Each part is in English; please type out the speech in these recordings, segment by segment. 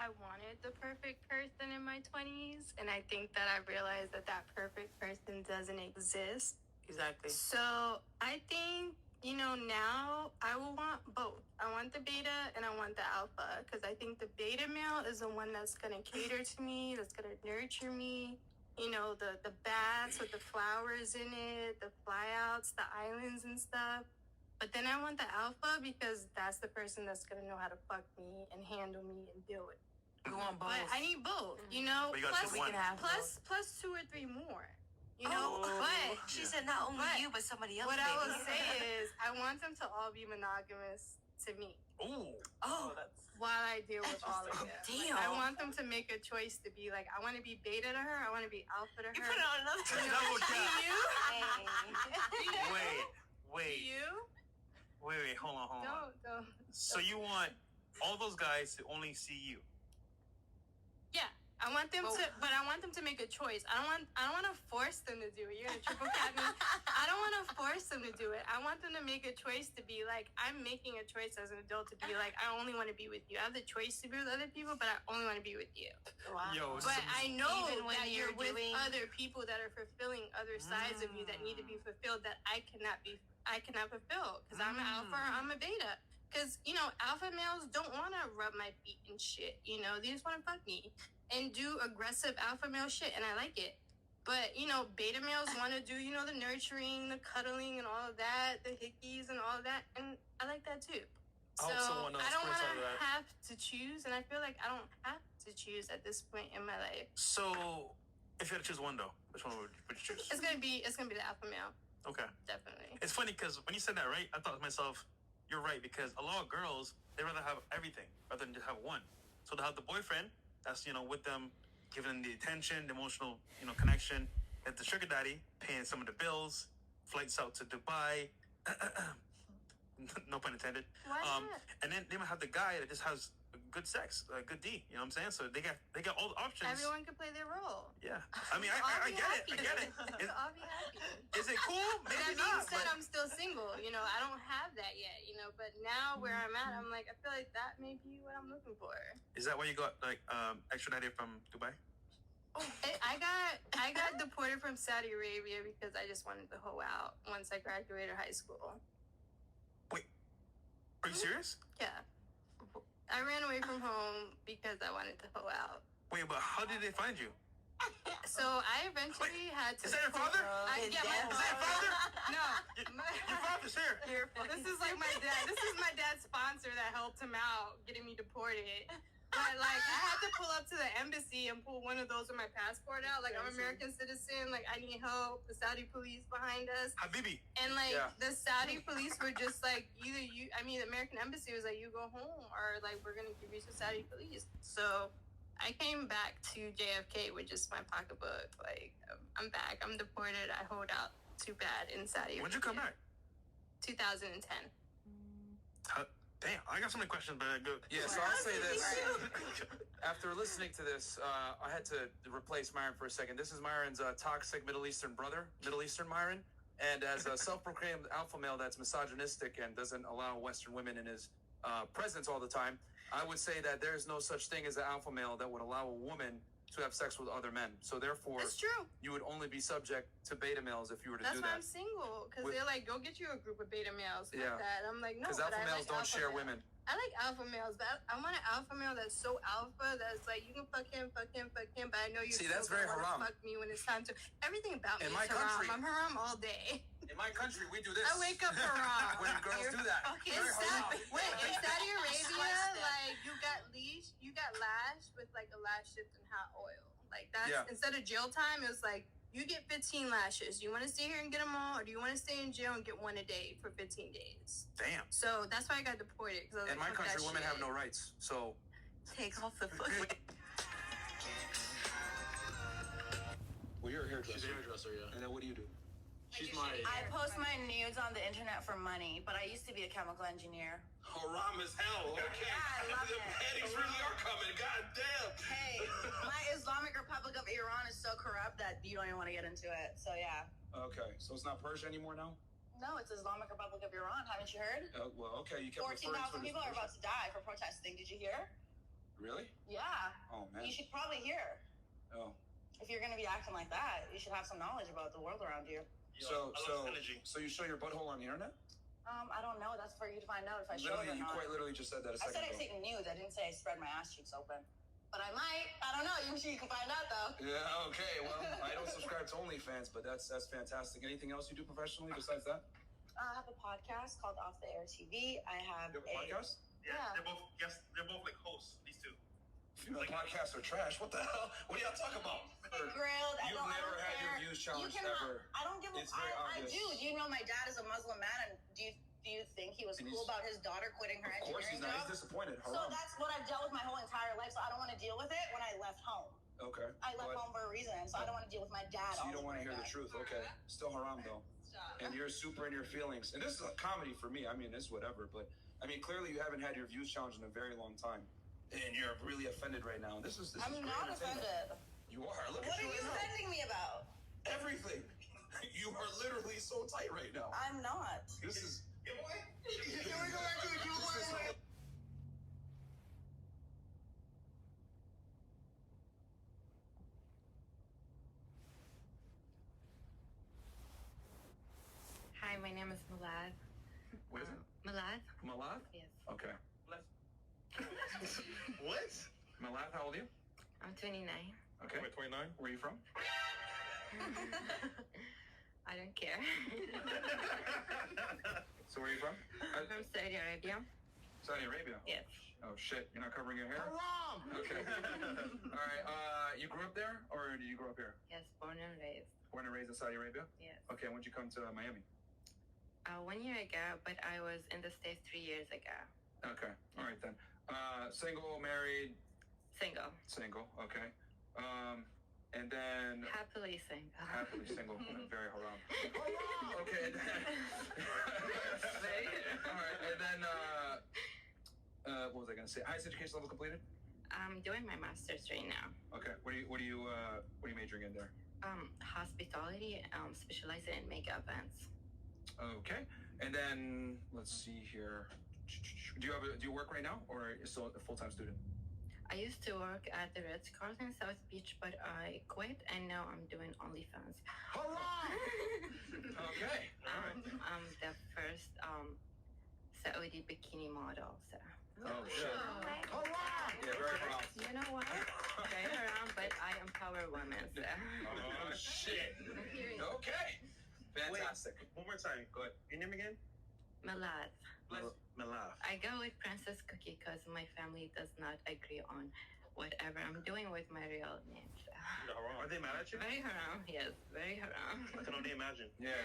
I wanted the perfect person in my 20s, and I think that I realized that that perfect person doesn't exist. Exactly. So I think, now I will want both. I want the beta and I want the alpha, because I think the beta male is the one that's going to cater to me, that's going to nurture me. The bats with the flowers in it, the flyouts, the islands and stuff. But then I want the alpha because that's the person that's going to know how to fuck me and handle me and deal with it. You want both. But I need both, But you got plus 2 or 3 more. But she said not only you, but somebody else. What I will say is, I want them to all be monogamous to me. That's while I deal with all of them. Damn. I want them to make a choice to be like, I want to be beta to her, I want to be alpha to her. You put it on another. Wait, hold on. Don't. So you want all those guys to only see you? Yeah. I want them to make a choice. I don't want to force them to do it. You're gonna triple cat me. I don't want to force them to do it. I want them to make a choice to be like, I'm making a choice as an adult to be like, I only want to be with you. I have the choice to be with other people, but I only want to be with you. Wow. But I know that you're with other people that are fulfilling other sides of you that need to be fulfilled that I cannot fulfill, because I'm an alpha or I'm a beta. Because, alpha males don't want to rub my feet and shit. They just want to fuck me and do aggressive alpha male shit, and I like it. But, beta males want to do, the nurturing, the cuddling, and all of that, the hickeys and all of that, and I like that too. So I don't want to have to choose, and I feel like I don't have to choose at this point in my life. So, if you had to choose one, though, which one would you choose? It's gonna be the alpha male. Okay. Definitely. It's funny because when you said that, right, I thought to myself, you're right, because a lot of girls, they rather have everything rather than just have one. So to have the boyfriend that's, with them, giving them the attention, the emotional, connection, at the sugar daddy, paying some of the bills, flights out to Dubai, no pun intended. Why not? And then they might have the guy that just has good sex, good D, you know what I'm saying? So they got all the options. Everyone can play their role. Yeah. I mean, I get it. I'll be happy. Is it cool? Maybe That being not. said, I'm still single. I don't have that yet, but now where I'm at, I'm like, I feel like that may be what I'm looking for. Is that why you got extra daddy from Dubai? I got deported from Saudi Arabia because I just wanted to hoe out once I graduated high school. Wait, are you serious? Yeah. I ran away from home because I wanted to hoe out. Wait, but how did they find you? So I eventually had to... Is that your father? Is that your father? No. Your father's here. This is like my dad. This is my dad's sponsor that helped him out, getting me deported. But, I had to pull up to the embassy and pull one of those with my passport out. I'm an American citizen. I need help. The Saudi police behind us. Habibi. And, the Saudi police were just either you... the American embassy was you go home, or, we're going to give you to Saudi police. So I came back to JFK with just my pocketbook. I'm back. I'm deported. I hold out too bad in Saudi Arabia. When'd you come back? 2010. Damn, I got so many questions, but go. Yeah, so I'll say this. After listening to this, I had to replace Myron for a second. This is Myron's toxic Middle Eastern brother, Middle Eastern Myron. And as a self-proclaimed alpha male that's misogynistic and doesn't allow Western women in his presence all the time, I would say that there's no such thing as an alpha male that would allow a woman to have sex with other men. So therefore, That's true. You would only be subject to beta males if you were to That's do why that. I'm single, because they're like, go get you a group of beta males like Yeah. that. I'm like, no, Because but alpha I males like don't alpha share males. women. I like alpha males, but I want an alpha male that's so alpha that's you can fuck him, but I know you're See, that's still very gonna haram. fuck me when it's time to. Everything about me In is my haram. country- I'm haram all day. In my country, we do this. I wake up haram. When girls do that. In Saudi Arabia, you got lashed with a lash dipped in hot oil. That's instead of jail time, it was you get 15 lashes. You want to stay here and get them all, or do you want to stay in jail and get one a day for 15 days? Damn. So that's why I got deported. In my country, women have no rights. So take off the foot. Well, you're a hairdresser. She's a hairdresser, yeah. And then what do you do? She's my... I post my nudes on the internet for money, but I used to be a chemical engineer. Haram as hell. Okay. Yeah, I love the it. panties really are coming. God damn. Hey, my Islamic Republic of Iran is so corrupt that you don't even want to get into it. So yeah. Okay, so it's not Persia anymore now? No, it's Islamic Republic of Iran. Haven't you heard? Well, okay, you kept referring to 14,000 people are about to die for protesting. Did you hear? Really? Yeah. you should probably hear. Oh. If you're gonna be acting like that, you should have some knowledge about the world around you. So I love energy. so you show your butthole on the internet? I don't know. That's for you to find out if I show it or You not. quite literally just said that a I second said I ago. take news. I didn't say I spread my ass cheeks open. But I might. I don't know. You can find out though. Yeah, okay. Well, I don't subscribe to OnlyFans, but that's fantastic. Anything else you do professionally besides that? I have a podcast called Off the Air TV. I have You have a podcast? Yeah, Yeah. they're both like hosts. These two. Female podcasts are trash. What the hell? What are y'all talking about? grilled. You've never had your views challenged ever. I don't give a. It's very I obvious. do. Do you know my dad is a Muslim man, and do you think he was And cool he's- about his daughter quitting her Of course he's engineering not. job? He's disappointed. So Haram. that's what I've dealt with my whole entire life. So I don't want to deal with it when I left home. Okay. I left But- home for a reason, so I don't want to deal with my dad. So you all don't want to over hear the again. truth. Okay. Still haram though. And you're super in your feelings. And this is a comedy for me. I mean, it's whatever. But I mean, clearly you haven't had your views challenged in a very long time. And you're really offended right now. This is I'm great not entertainment. offended. You are. Look What at are you you right now. offending me about? Everything. You are literally so tight right now. I'm not. This is. Here we go back to the Q&A. Hi, my name is Malad. What is it? Malad? Malath? Yes. Okay. What? Malath, how old are you? I'm 29. Okay. Wait, 29? Where are you from? I don't care. So where are you from? I'm from Saudi Arabia. Saudi Arabia. Yes. Oh shit! You're not covering your hair. Haram! Okay. All right. You grew up there, or did you grow up here? Yes, born and raised. Born and raised in Saudi Arabia. Yes. Okay. When'd you come to Miami? 1 year ago, but I was in the States 3 years ago. Okay. All right then. Single, married, Single. single. Okay. And then Happily single. happily single. Very haram. Okay. And then, all right. And then what was I gonna say? Highest education level completed. I'm doing my master's right now. Okay. What are you majoring in there? Hospitality, specializing in mega events. Okay. And then let's see here. Do you work right now, or are you still a full-time student? I used to work at the Ritz-Carlton South Beach, but I quit, and now I'm doing OnlyFans. Okay. I'm the first Saudi bikini model. So. Oh shit. Yeah, very haram. You know what? Very haram, but I empower women. So. Oh shit. Okay. Fantastic. One more time. Go ahead. Your name again? Malad. Malaf. I go with Princess Cookie because my family does not agree on whatever I'm doing with my real name. So. Are they mad at you? Very haram, yes, very haram. I can only imagine. Yeah.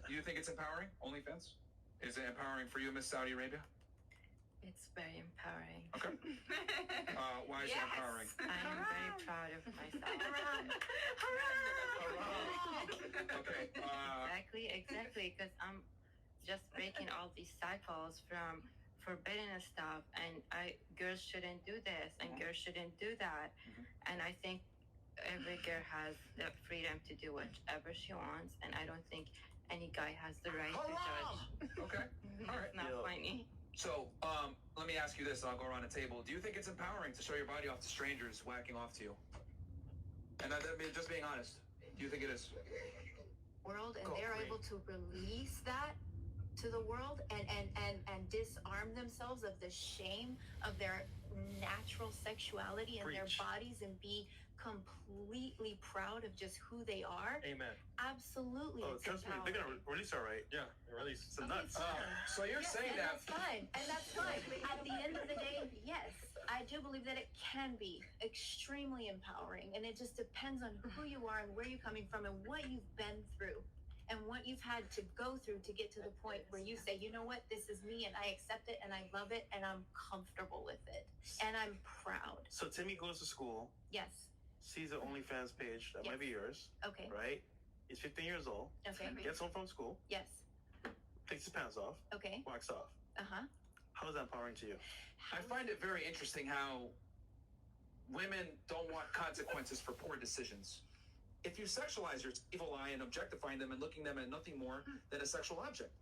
Do you think it's empowering? OnlyFans? Is it empowering for you, Miss Saudi Arabia? It's very empowering. Okay. Why is it empowering? I am very proud of myself. Okay. Exactly, because I'm just breaking all these cycles from forbidden stuff, and girls shouldn't do this, and girls shouldn't do that, and I think every girl has the freedom to do whatever she wants, and I don't think any guy has the right to judge. Okay. All right. It's not Yo. funny. So, let me ask you this, and I'll go around the table. Do you think it's empowering to show your body off to strangers whacking off to you? And I mean, just being honest, do you think it is? World, and Go, they're Queen. able to release that to the world and disarm themselves of the shame of their natural sexuality and their Preach. bodies, and be completely proud of just who they are. Amen. Absolutely, Oh, it's trust me, they're empowering. gonna release her, right? Yeah, release some Okay, nuts. fine. So you're Yes, saying and that? that's fine, and that's fine. At the end of the day, yes, I do believe that it can be extremely empowering, and it just depends on who you are and where you're coming from and what you've been through and what you've had to go through to get to the point where you say, you know what, this is me, and I accept it, and I love it, and I'm comfortable with it, and I'm proud. So Timmy goes to school, Yes. sees the OnlyFans page that might be yours, Okay. right? He's 15 years old, Okay. gets home from school, Yes. takes his pants off, Okay. whacks off. Uh-huh. How is that empowering to you? I find it very interesting how women don't want consequences for poor decisions. If you sexualize your evil eye and objectifying them and looking them at nothing more than a sexual object,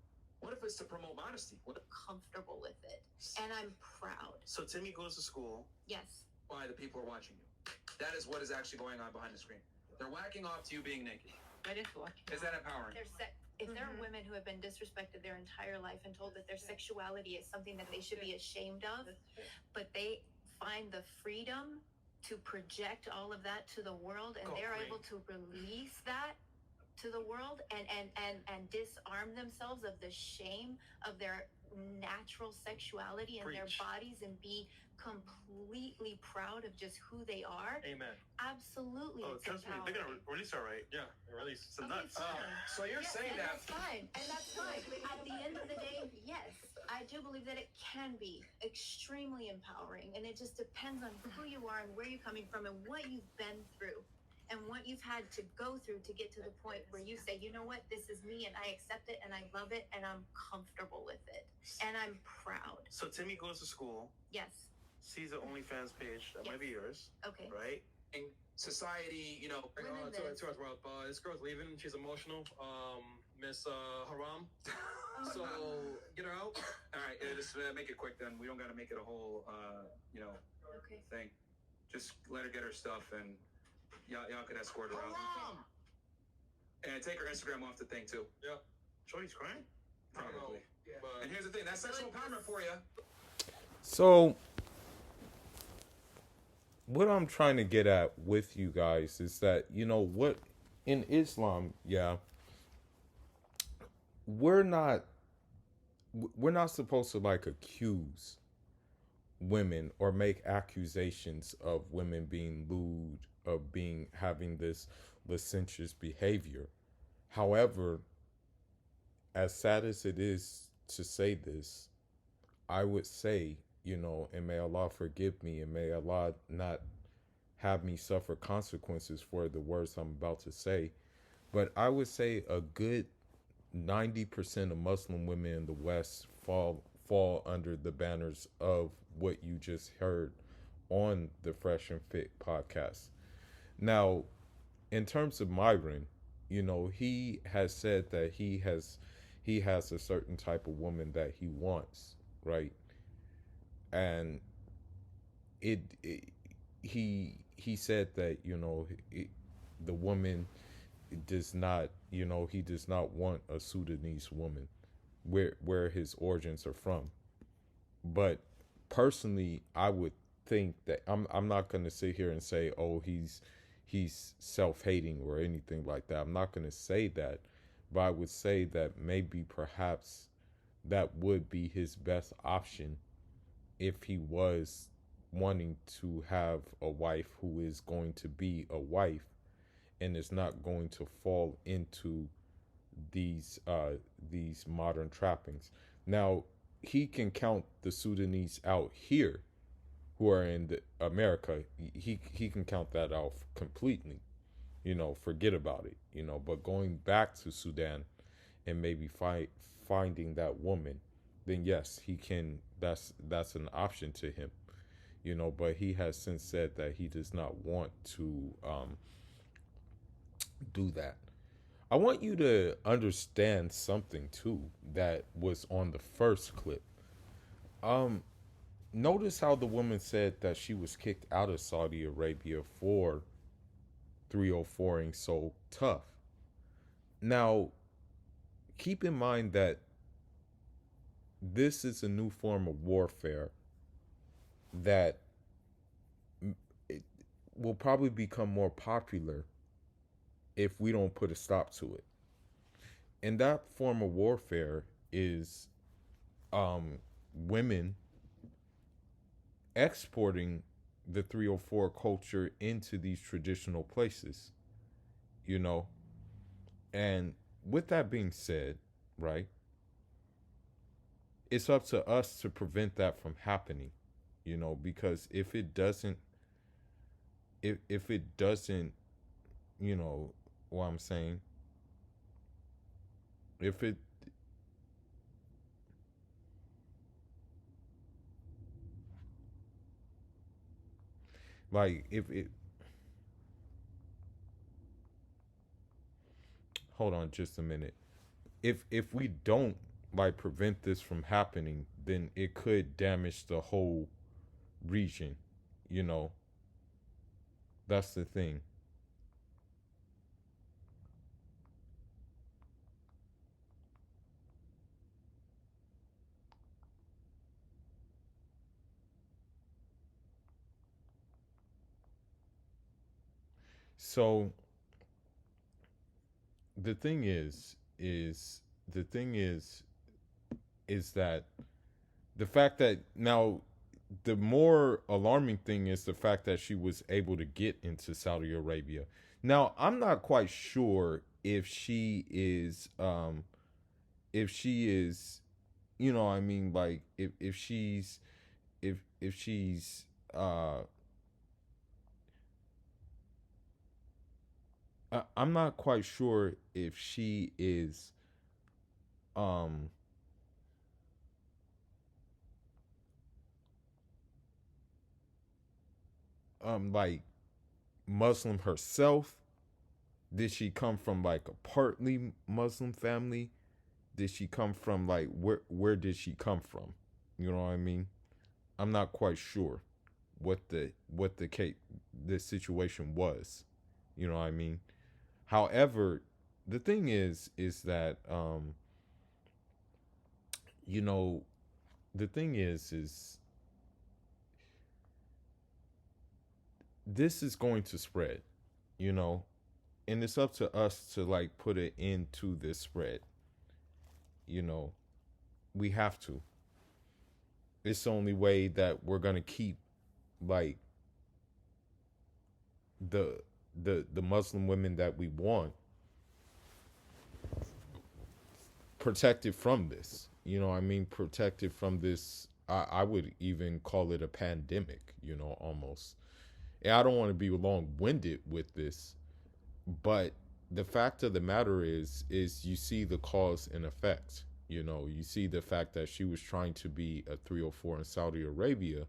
What if it's to promote modesty? What Comfortable with it, and I'm proud. So Timmy goes to school. Yes. why the people are watching you? That is what is actually going on behind the screen. They're whacking off to you being naked. That is lucky. Is that empowering? If there are women who have been disrespected their entire life and told that their sexuality is something that they should be ashamed of, but they find the freedom to project all of that to the world, and they're able to release that to the world and disarm themselves of the shame of their natural sexuality and their bodies, and be completely proud of just who they are. Amen. Absolutely. Oh, It's trust me, they're empowering. gonna release her, right? Yeah, release some Okay, nuts. fine. So you're saying and that that's fine, and that's fine. At the end of the day, yes, I do believe that it can be extremely empowering, and it just depends on who you are and where you're coming from and what you've been through and what you've had to go through to get to the point where you say, you know what, this is me, and I accept it, and I love it, and I'm comfortable with it, and I'm proud. So Timmy goes to school, Yes. sees the OnlyFans page that might be yours, Okay. right? in society, you know, Women To this. us, well, this girl's leaving. She's emotional. Miss Haram. So get her out. All right, just make it quick then. We don't got to make it a whole, Okay. thing. Just let her get her stuff, and y'all could escort her out. And take her Instagram off the thing too. Shorty's crying. Probably. But And here's the thing: that's sexual empowerment for you. So, what I'm trying to get at with you guys is that, what in Islam, we're not supposed to like accuse women or make accusations of women being lewd, of having this licentious behavior. However, as sad as it is to say this, I would say, and may Allah forgive me, and may Allah not have me suffer consequences for the words I'm about to say, but I would say a good 90% of Muslim women in the West fall under the banners of what you just heard on the Fresh and Fit podcast. Now, in terms of Myron, he has said that he has a certain type of woman that he wants, right? And he said that the woman does not, he does not want a Sudanese woman, where his origins are from. But personally, I would think that I'm not going to sit here and say, oh, he's self-hating or anything like that. I'm not going to say that, but I would say that maybe perhaps that would be his best option if he was wanting to have a wife who is going to be a wife and is not going to fall into these modern trappings. Now, he can count the Sudanese out here who are in America. He can count that out completely, forget about it, but going back to Sudan and maybe finding that woman, then yes, he can. That's an option to him, but he has since said that he does not want to do that. I want you to understand something too that was on the first clip. Notice how the woman said that she was kicked out of Saudi Arabia for 304ing so tough. Now, keep in mind that this is a new form of warfare that it will probably become more popular if we don't put a stop to it. And that form of warfare is women exporting the 304 culture into these traditional places, And with that being said, right, it's up to us to prevent that from happening, because if it doesn't, what I'm saying, if it, hold on just a minute. If we don't like prevent this from happening, then it could damage the whole region, you know. That's the thing. So the thing is the thing is that the fact that now the more alarming thing is the fact that she was able to get into Saudi Arabia. Now, I'm not quite sure if she is, you know, I mean, like if she's if she's I'm not quite sure if she is um like Muslim herself. Did she come from like a partly Muslim family? Did she come from like where did she come from? You know what I mean? I'm not quite sure what the situation was. You know what I mean? However, the thing is that you know, the thing is this is going to spread, you know, and it's up to us to like put it into this spread. You know, we have to. It's the only way that we're gonna keep like the Muslim women that we want protected from this. You know, I mean, protected from this. I would even call it a pandemic. You know, almost. And I don't want to be long-winded with this, but the fact of the matter is you see the cause and effect. You know, you see the fact that she was trying to be a 304 in Saudi Arabia,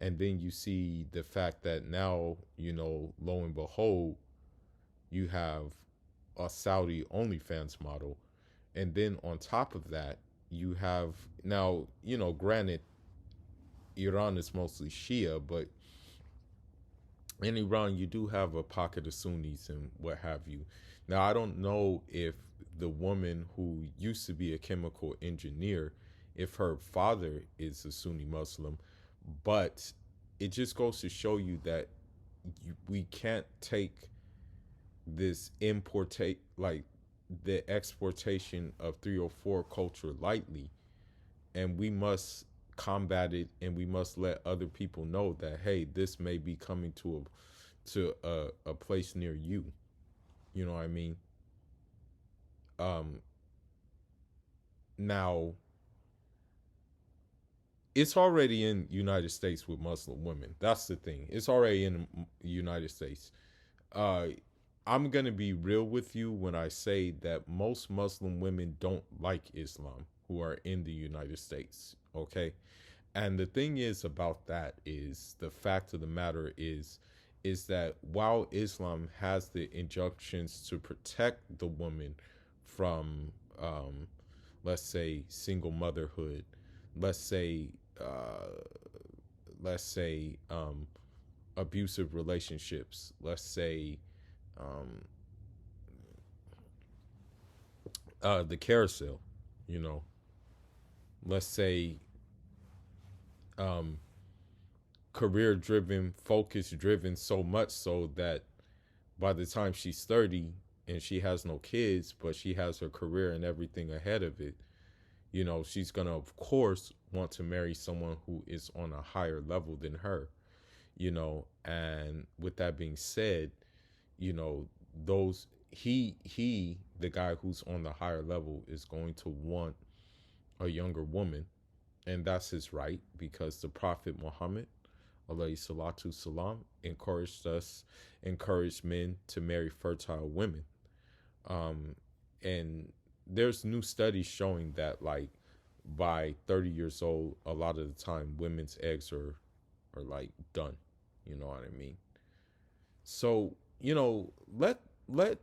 and then you see the fact that now, you know, lo and behold, you have a Saudi OnlyFans model, and then on top of that, you have now, you know, granted, Iran is mostly Shia, but in Iran, you do have a pocket of Sunnis and what have you. Now, I don't know if the woman who used to be a chemical engineer, if her father is a Sunni Muslim, but it just goes to show you that we can't take this like the exportation of 304 culture lightly, and we must combat it, and we must let other people know that, hey, this may be coming to a place near you. You know what I mean? Now it's already in United States with Muslim women. That's the thing. It's already in the United States. I'm gonna be real with you when I say that most Muslim women don't like Islam who are in the United States. Okay. And the thing is about that is the fact of the matter is that while Islam has the injunctions to protect the woman from, let's say, single motherhood, let's say, abusive relationships, let's say, the carousel, you know, let's say, career driven, focus driven, so much so that by the time she's 30 and she has no kids, but she has her career and everything ahead of it, you know, she's gonna, of course, want to marry someone who is on a higher level than her, you know. And with that being said, you know, the guy who's on the higher level is going to want a younger woman, and that's his right, because the Prophet Muhammad, alayhi salatu salam, encouraged men to marry fertile women. And there's new studies showing that, like, by 30 years old, a lot of the time women's eggs are like done. You know what I mean? So, you know, let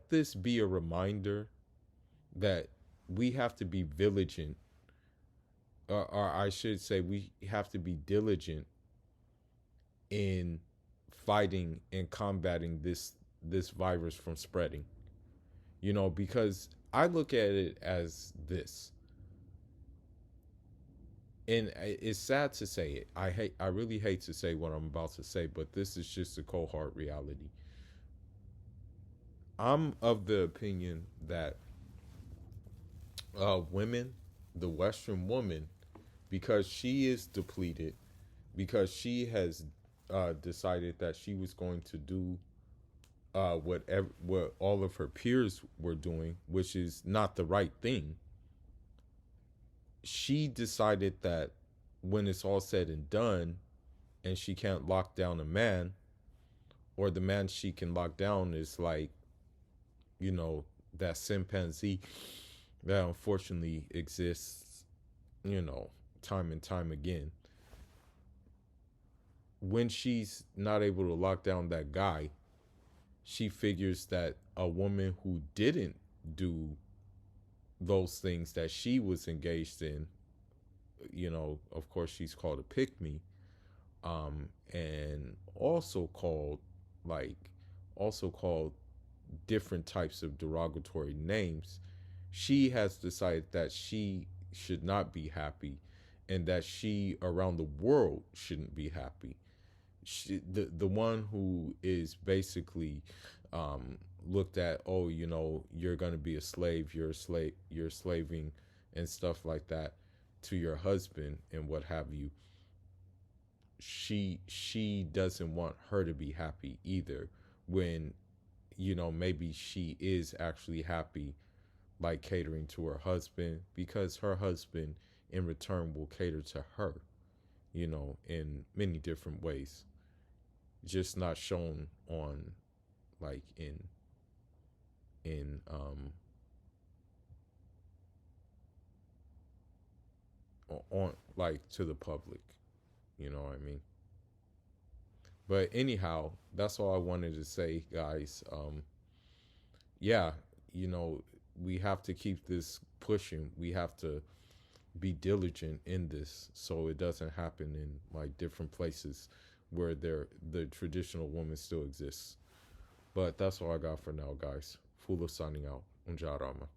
this be a reminder that we have to be vigilant, or I should say, we have to be diligent in fighting and combating this virus from spreading. You know, because I look at it as this, and it's sad to say it. I really hate to say what I'm about to say, but this is just a cold hard reality. I'm of the opinion that women, the Western woman, because she is depleted, because she has decided that she was going to do what all of her peers were doing, which is not the right thing. She decided that when it's all said and done, and she can't lock down a man, or the man she can lock down is like, you know, that chimpanzee that unfortunately exists, you know, time and time again. When she's not able to lock down that guy, she figures that a woman who didn't do those things that she was engaged in, you know, of course she's called a pick-me, and also called different types of derogatory names. She has decided that she should not be happy, and that she around the world shouldn't be happy. The one who is basically looked at, oh, you know, you're going to be a slave, you're slaving and stuff like that to your husband and what have you. She doesn't want her to be happy either, when, you know, maybe she is actually happy, like catering to her husband, because her husband in return will cater to her, you know, in many different ways, just not shown on like in on like to the public, you know what I mean? But anyhow, that's all I wanted to say, guys. Yeah, you know, we have to keep this pushing. We have to be diligent in this so it doesn't happen in like different places where the traditional woman still exists. But that's all I got for now, guys. Fula signing out. Unjarama.